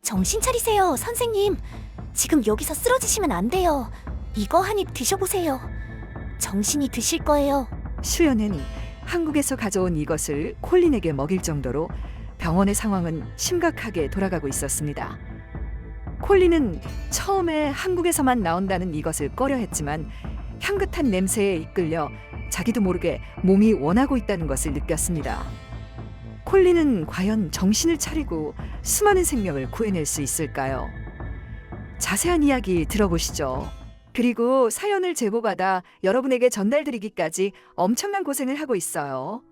정신 차리세요, 선생님. 지금 여기서 쓰러지시면 안 돼요. 이거 한 입 드셔보세요. 정신이 드실 거예요. 수연은 한국에서 가져온 이것을 콜린에게 먹일 정도로 병원의 상황은 심각하게 돌아가고 있었습니다. 콜린은 처음에 한국에서만 나온다는 이것을 꺼려했지만 향긋한 냄새에 이끌려 자기도 모르게 몸이 원하고 있다는 것을 느꼈습니다. 콜린은 과연 정신을 차리고 수많은 생명을 구해낼 수 있을까요? 자세한 이야기 들어보시죠. 그리고 사연을 제보받아 여러분에게 전달드리기까지 엄청난 고생을 하고 있어요.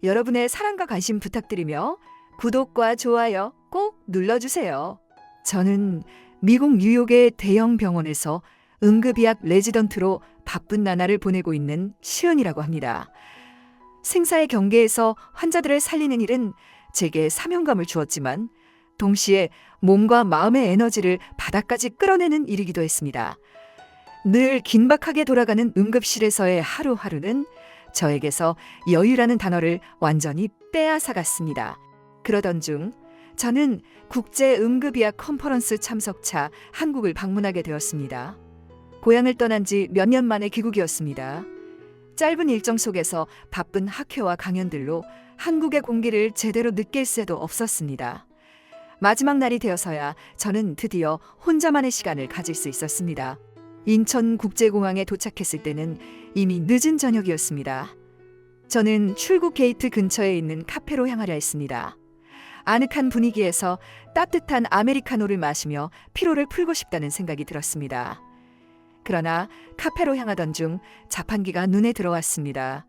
여러분의 사랑과 관심 부탁드리며 구독과 좋아요 꼭 눌러주세요. 저는 미국 뉴욕의 대형 병원에서 응급의학 레지던트로 바쁜 나날을 보내고 있는 시은이라고 합니다. 생사의 경계에서 환자들을 살리는 일은 제게 사명감을 주었지만 동시에 몸과 마음의 에너지를 바닥까지 끌어내는 일이기도 했습니다. 늘 긴박하게 돌아가는 응급실에서의 하루하루는 저에게서 여유라는 단어를 완전히 빼앗아갔습니다. 그러던 중 저는 국제응급의학 컨퍼런스 참석차 한국을 방문하게 되었습니다. 고향을 떠난 지 몇 년 만의 귀국이었습니다. 짧은 일정 속에서 바쁜 학회와 강연들로 한국의 공기를 제대로 느낄 새도 없었습니다. 마지막 날이 되어서야 저는 드디어 혼자만의 시간을 가질 수 있었습니다. 인천국제공항에 도착했을 때는 이미 늦은 저녁이었습니다. 저는 출국 게이트 근처에 있는 카페로 향하려 했습니다. 아늑한 분위기에서 따뜻한 아메리카노를 마시며 피로를 풀고 싶다는 생각이 들었습니다. 그러나 카페로 향하던 중 자판기가 눈에 들어왔습니다.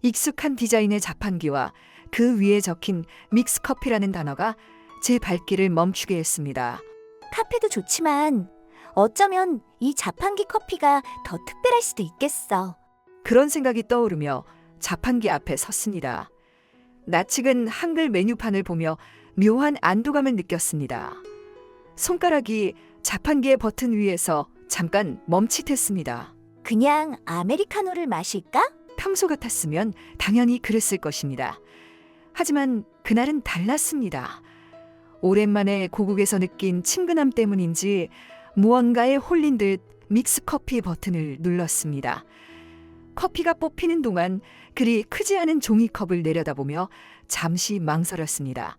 익숙한 디자인의 자판기와 그 위에 적힌 믹스커피라는 단어가 제 발길을 멈추게 했습니다. 카페도 좋지만 어쩌면 이 자판기 커피가 더 특별할 수도 있겠어. 그런 생각이 떠오르며 자판기 앞에 섰습니다. 낯익은 한글 메뉴판을 보며 묘한 안도감을 느꼈습니다. 손가락이 자판기의 버튼 위에서 잠깐 멈칫했습니다. 그냥 아메리카노를 마실까? 평소 같았으면 당연히 그랬을 것입니다. 하지만 그날은 달랐습니다. 오랜만에 고국에서 느낀 친근함 때문인지 무언가에 홀린 듯 믹스커피 버튼을 눌렀습니다. 커피가 뽑히는 동안 그리 크지 않은 종이컵을 내려다보며 잠시 망설였습니다.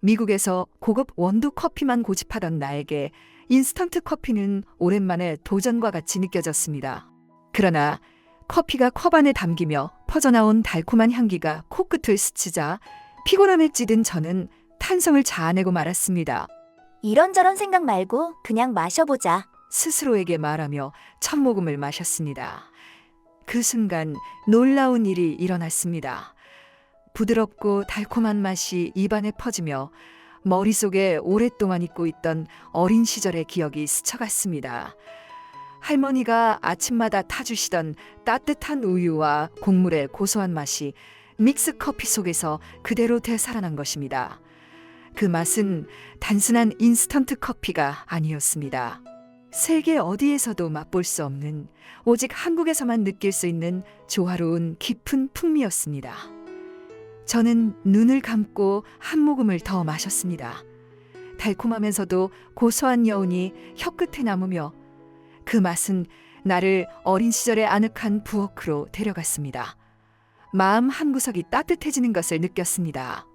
미국에서 고급 원두 커피만 고집하던 나에게 인스턴트 커피는 오랜만에 도전과 같이 느껴졌습니다. 그러나 커피가 컵 안에 담기며 퍼져나온 달콤한 향기가 코끝을 스치자 피곤함에 찌든 저는 탄성을 자아내고 말았습니다. 이런저런 생각 말고 그냥 마셔보자. 스스로에게 말하며 첫 모금을 마셨습니다. 그 순간 놀라운 일이 일어났습니다. 부드럽고 달콤한 맛이 입안에 퍼지며 머릿속에 오랫동안 잊고 있던 어린 시절의 기억이 스쳐갔습니다. 할머니가 아침마다 타주시던 따뜻한 우유와 곡물의 고소한 맛이 믹스 커피 속에서 그대로 되살아난 것입니다. 그 맛은 단순한 인스턴트 커피가 아니었습니다. 세계 어디에서도 맛볼 수 없는, 오직 한국에서만 느낄 수 있는 조화로운 깊은 풍미였습니다. 저는 눈을 감고 한 모금을 더 마셨습니다. 달콤하면서도 고소한 여운이 혀끝에 남으며 그 맛은 나를 어린 시절의 아늑한 부엌으로 데려갔습니다. 마음 한구석이 따뜻해지는 것을 느꼈습니다.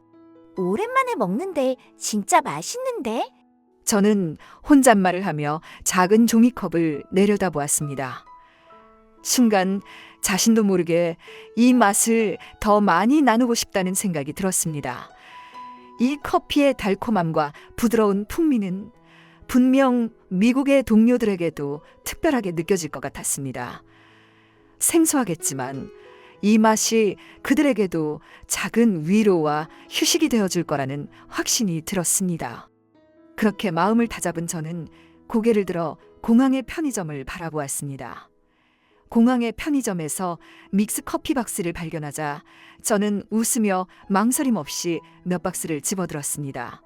오랜만에 먹는데 진짜 맛있는데? 저는 혼잣말을 하며 작은 종이컵을 내려다보았습니다. 순간 자신도 모르게 이 맛을 더 많이 나누고 싶다는 생각이 들었습니다. 이 커피의 달콤함과 부드러운 풍미는 분명 미국의 동료들에게도 특별하게 느껴질 것 같았습니다. 생소하겠지만 이 맛이 그들에게도 작은 위로와 휴식이 되어줄 거라는 확신이 들었습니다. 그렇게 마음을 다잡은 저는 고개를 들어 공항의 편의점을 바라보았습니다. 공항의 편의점에서 믹스 커피 박스를 발견하자 저는 웃으며 망설임 없이 몇 박스를 집어들었습니다.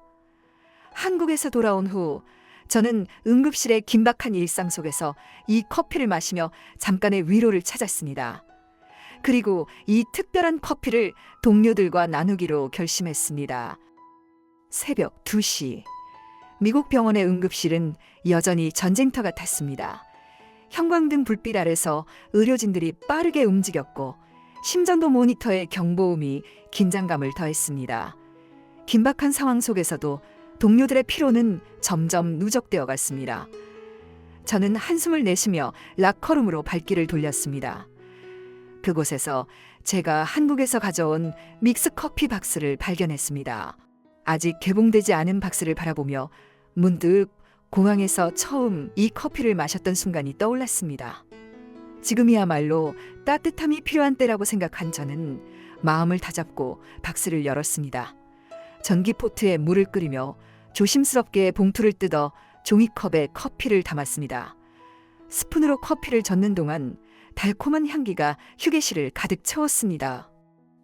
한국에서 돌아온 후 저는 응급실의 긴박한 일상 속에서 이 커피를 마시며 잠깐의 위로를 찾았습니다. 그리고 이 특별한 커피를 동료들과 나누기로 결심했습니다. 새벽 2시. 미국 병원의 응급실은 여전히 전쟁터 같았습니다. 형광등 불빛 아래서 의료진들이 빠르게 움직였고 심전도 모니터의 경보음이 긴장감을 더했습니다. 긴박한 상황 속에서도 동료들의 피로는 점점 누적되어 갔습니다. 저는 한숨을 내쉬며 락커룸으로 발길을 돌렸습니다. 그곳에서 제가 한국에서 가져온 믹스 커피 박스를 발견했습니다. 아직 개봉되지 않은 박스를 바라보며 문득 공항에서 처음 이 커피를 마셨던 순간이 떠올랐습니다. 지금이야말로 따뜻함이 필요한 때라고 생각한 저는 마음을 다잡고 박스를 열었습니다. 전기포트에 물을 끓이며 조심스럽게 봉투를 뜯어 종이컵에 커피를 담았습니다. 스푼으로 커피를 젓는 동안 달콤한 향기가 휴게실을 가득 채웠습니다.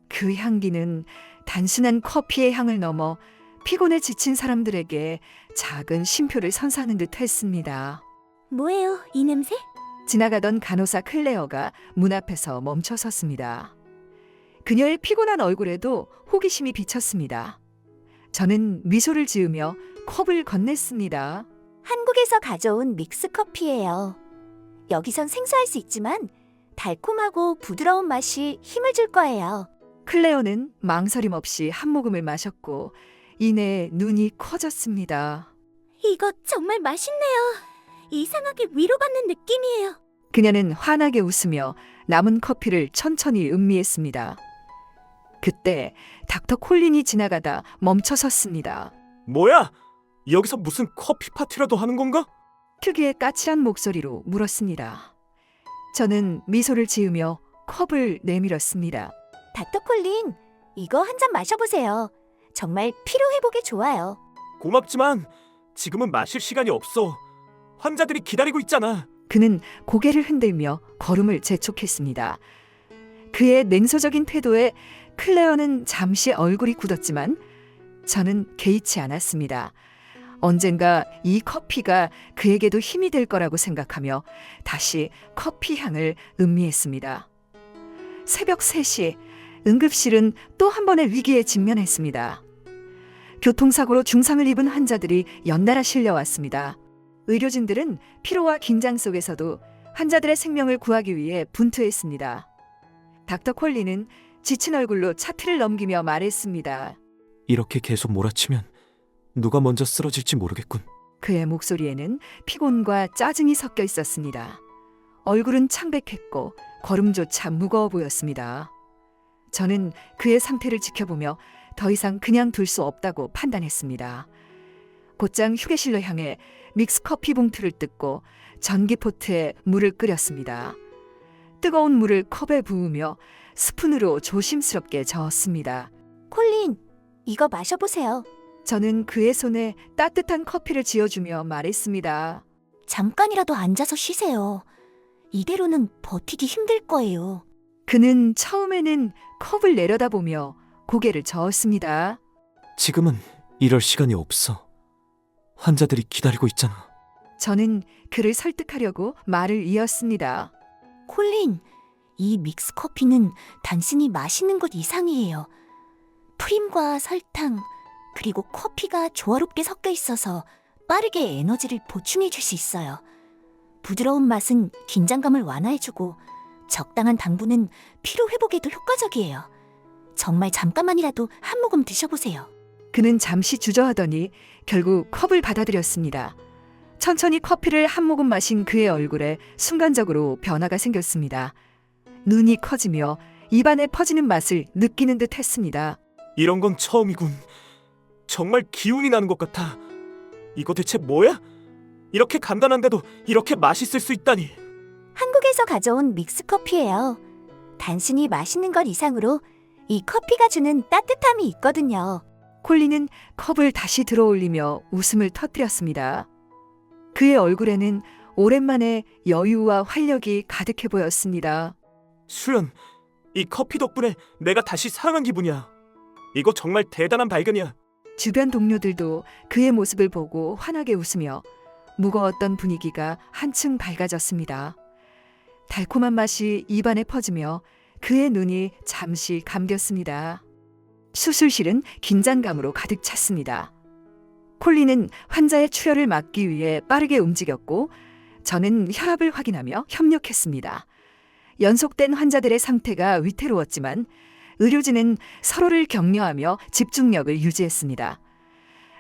그 향기는 단순한 커피의 향을 넘어 피곤에 지친 사람들에게 작은 쉼표를 선사하는 듯 했습니다. 뭐예요, 이 냄새? 지나가던 간호사 클레어가 문 앞에서 멈춰 섰습니다. 그녀의 피곤한 얼굴에도 호기심이 비쳤습니다. 저는 미소를 지으며 컵을 건넸습니다. 한국에서 가져온 믹스 커피예요. 여기선 생소할 수 있지만 달콤하고 부드러운 맛이 힘을 줄 거예요. 클레어는 망설임 없이 한 모금을 마셨고 이내 눈이 커졌습니다. 이거 정말 맛있네요. 이상하게 위로받는 느낌이에요. 그녀는 환하게 웃으며 남은 커피를 천천히 음미했습니다. 그때 닥터 콜린이 지나가다 멈춰 섰습니다. 뭐야? 여기서 무슨 커피 파티라도 하는 건가? 특유의 까칠한 목소리로 물었습니다. 저는 미소를 지으며 컵을 내밀었습니다. 닥터 콜린, 이거 한 잔 마셔보세요. 정말 피로 회복에 좋아요. 고맙지만 지금은 마실 시간이 없어. 환자들이 기다리고 있잖아. 그는 고개를 흔들며 걸음을 재촉했습니다. 그의 냉소적인 태도에 클레어는 잠시 얼굴이 굳었지만 저는 개의치 않았습니다. 언젠가 이 커피가 그에게도 힘이 될 거라고 생각하며 다시 커피 향을 음미했습니다. 새벽 3시 응급실은 또 한 번의 위기에 직면했습니다. 교통사고로 중상을 입은 환자들이 연달아 실려왔습니다. 의료진들은 피로와 긴장 속에서도 환자들의 생명을 구하기 위해 분투했습니다. 닥터 콜린은 지친 얼굴로 차트를 넘기며 말했습니다. 이렇게 계속 몰아치면 누가 먼저 쓰러질지 모르겠군. 그의 목소리에는 피곤과 짜증이 섞여 있었습니다. 얼굴은 창백했고 걸음조차 무거워 보였습니다. 저는 그의 상태를 지켜보며 더 이상 그냥 둘 수 없다고 판단했습니다. 곧장 휴게실로 향해 믹스커피 봉투를 뜯고 전기포트에 물을 끓였습니다. 뜨거운 물을 컵에 부으며 스푼으로 조심스럽게 저었습니다. 콜린, 이거 마셔보세요. 저는 그의 손에 따뜻한 커피를 쥐어주며 말했습니다. 잠깐이라도 앉아서 쉬세요. 이대로는 버티기 힘들 거예요. 그는 처음에는 컵을 내려다보며 고개를 저었습니다. 지금은 이럴 시간이 없어. 환자들이 기다리고 있잖아. 저는 그를 설득하려고 말을 이었습니다. 콜린, 이 믹스 커피는 단순히 마시는 것 이상이에요. 프림과 설탕, 그리고 커피가 조화롭게 섞여 있어서 빠르게 에너지를 보충해 줄 수 있어요. 부드러운 맛은 긴장감을 완화해주고 적당한 당분은 피로 회복에도 효과적이에요. 정말 잠깐만이라도 한 모금 드셔보세요. 그는 잠시 주저하더니 결국 컵을 받아들였습니다. 천천히 커피를 한 모금 마신 그의 얼굴에 순간적으로 변화가 생겼습니다. 눈이 커지며 입안에 퍼지는 맛을 느끼는 듯 했습니다. 이런 건 처음이군. 정말 기운이 나는 것 같아. 이거 대체 뭐야? 이렇게 간단한데도 이렇게 맛있을 수 있다니. 한국에서 가져온 믹스 커피예요. 단순히 마시는 것 이상으로 이 커피가 주는 따뜻함이 있거든요. 콜린은 컵을 다시 들어올리며 웃음을 터뜨렸습니다. 그의 얼굴에는 오랜만에 여유와 활력이 가득해 보였습니다. 수연, 이 커피 덕분에 내가 다시 살아난 기분이야. 이거 정말 대단한 발견이야. 주변 동료들도 그의 모습을 보고 환하게 웃으며 무거웠던 분위기가 한층 밝아졌습니다. 달콤한 맛이 입안에 퍼지며 그의 눈이 잠시 감겼습니다. 수술실은 긴장감으로 가득 찼습니다. 콜린은 환자의 출혈을 막기 위해 빠르게 움직였고 저는 혈압을 확인하며 협력했습니다. 연속된 환자들의 상태가 위태로웠지만 의료진은 서로를 격려하며 집중력을 유지했습니다.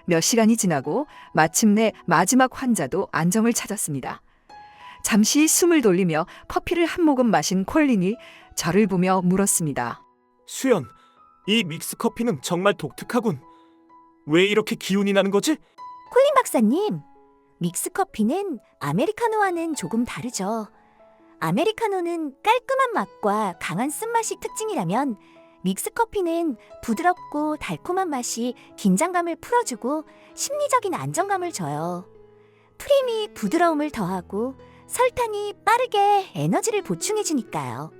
몇 시간이 지나고 마침내 마지막 환자도 안정을 찾았습니다. 잠시 숨을 돌리며 커피를 한 모금 마신 콜린이 저를 보며 물었습니다. 수연, 이 믹스 커피는 정말 독특하군. 왜 이렇게 기운이 나는 거지? 콜린 박사님, 믹스커피는 아메리카노와는 조금 다르죠. 아메리카노는 깔끔한 맛과 강한 쓴맛이 특징이라면 믹스커피는 부드럽고 달콤한 맛이 긴장감을 풀어주고 심리적인 안정감을 줘요. 프림이 부드러움을 더하고 설탕이 빠르게 에너지를 보충해주니까요.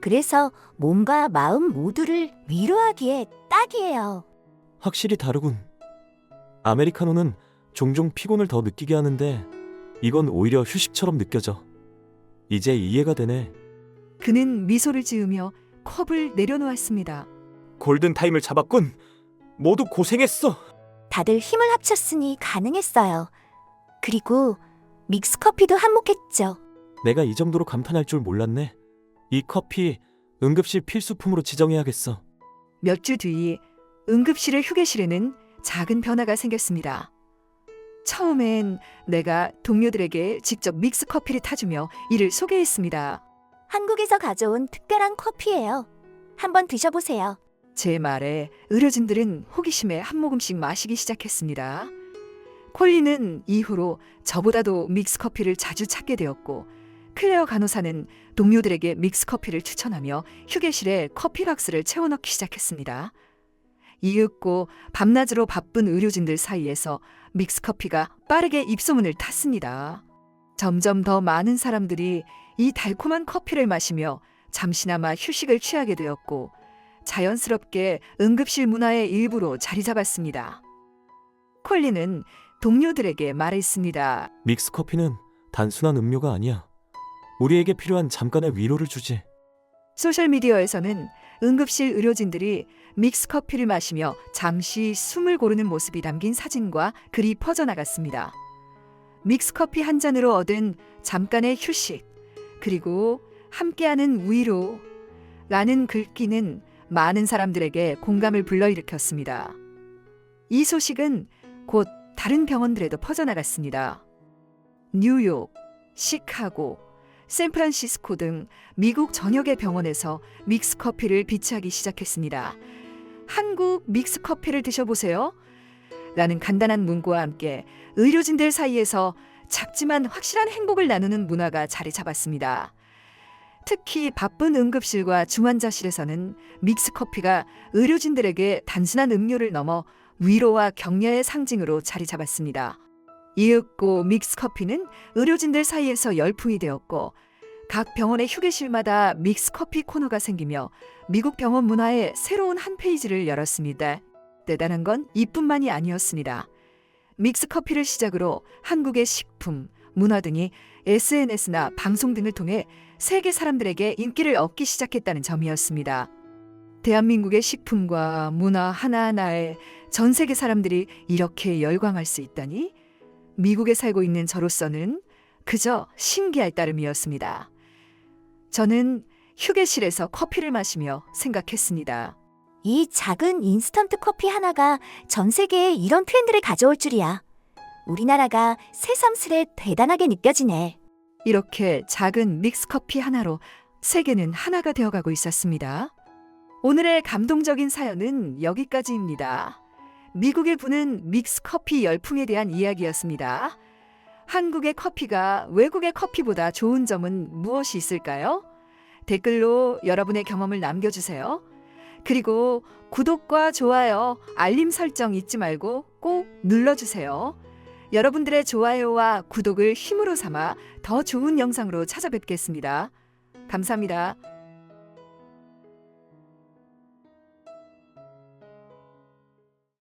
그래서 몸과 마음 모두를 위로하기에 딱이에요. 확실히 다르군. 아메리카노는 종종 피곤을 더 느끼게 하는데 이건 오히려 휴식처럼 느껴져. 이제 이해가 되네. 그는 미소를 지으며 컵을 내려놓았습니다. 골든타임을 잡았군. 모두 고생했어. 다들 힘을 합쳤으니 가능했어요. 그리고 믹스커피도 한몫했죠. 내가 이 정도로 감탄할 줄 몰랐네. 이 커피 응급실 필수품으로 지정해야겠어. 몇 주 뒤 응급실의 휴게실에는 작은 변화가 생겼습니다. 처음엔 내가 동료들에게 직접 믹스 커피를 타주며 이를 소개했습니다. 한국에서 가져온 특별한 커피예요. 한번 드셔보세요. 제 말에 의료진들은 호기심에 한 모금씩 마시기 시작했습니다. 콜린은 이후로 저보다도 믹스 커피를 자주 찾게 되었고 클레어 간호사는 동료들에게 믹스 커피를 추천하며 휴게실에 커피 박스를 채워넣기 시작했습니다. 이윽고 밤낮으로 바쁜 의료진들 사이에서 믹스커피가 빠르게 입소문을 탔습니다. 점점 더 많은 사람들이 이 달콤한 커피를 마시며 잠시나마 휴식을 취하게 되었고 자연스럽게 응급실 문화의 일부로 자리 잡았습니다. 콜린은 동료들에게 말했습니다. 믹스 커피는 단순한 음료가 아니야. 우리에게 필요한 잠깐의 위로를 주지. 소셜미디어에서는 응급실 의료진들이 믹스 커피를 마시며 잠시 숨을 고르는 모습이 담긴 사진과 글이 퍼져나갔습니다. 믹스 커피 한 잔으로 얻은 잠깐의 휴식, 그리고 함께하는 위로라는 글귀는 많은 사람들에게 공감을 불러일으켰습니다. 이 소식은 곧 다른 병원들에도 퍼져나갔습니다. 뉴욕, 시카고, 샌프란시스코 등 미국 전역의 병원에서 믹스 커피를 비치하기 시작했습니다. 한국 믹스 커피를 드셔보세요. 라는 간단한 문구와 함께 의료진들 사이에서 작지만 확실한 행복을 나누는 문화가 자리 잡았습니다. 특히 바쁜 응급실과 중환자실에서는 믹스 커피가 의료진들에게 단순한 음료를 넘어 위로와 격려의 상징으로 자리 잡았습니다. 이윽고 믹스 커피는 의료진들 사이에서 열풍이 되었고 각 병원의 휴게실마다 믹스 커피 코너가 생기며 미국 병원 문화의 새로운 한 페이지를 열었습니다. 대단한 건 이뿐만이 아니었습니다. 믹스 커피를 시작으로 한국의 식품, 문화 등이 SNS나 방송 등을 통해 세계 사람들에게 인기를 얻기 시작했다는 점이었습니다. 대한민국의 식품과 문화 하나하나에 전 세계 사람들이 이렇게 열광할 수 있다니 미국에 살고 있는 저로서는 그저 신기할 따름이었습니다. 저는 휴게실에서 커피를 마시며 생각했습니다. 이 작은 인스턴트 커피 하나가 전 세계에 이런 트렌드를 가져올 줄이야. 우리나라가 새삼스레 대단하게 느껴지네. 이렇게 작은 믹스 커피 하나로 세계는 하나가 되어가고 있었습니다. 오늘의 감동적인 사연은 여기까지입니다. 미국에 부는 믹스 커피 열풍에 대한 이야기였습니다. 한국의 커피가 외국의 커피보다 좋은 점은 무엇이 있을까요? 댓글로 여러분의 경험을 남겨주세요. 그리고 구독과 좋아요, 알림 설정 잊지 말고 꼭 눌러주세요. 여러분들의 좋아요와 구독을 힘으로 삼아 더 좋은 영상으로 찾아뵙겠습니다. 감사합니다.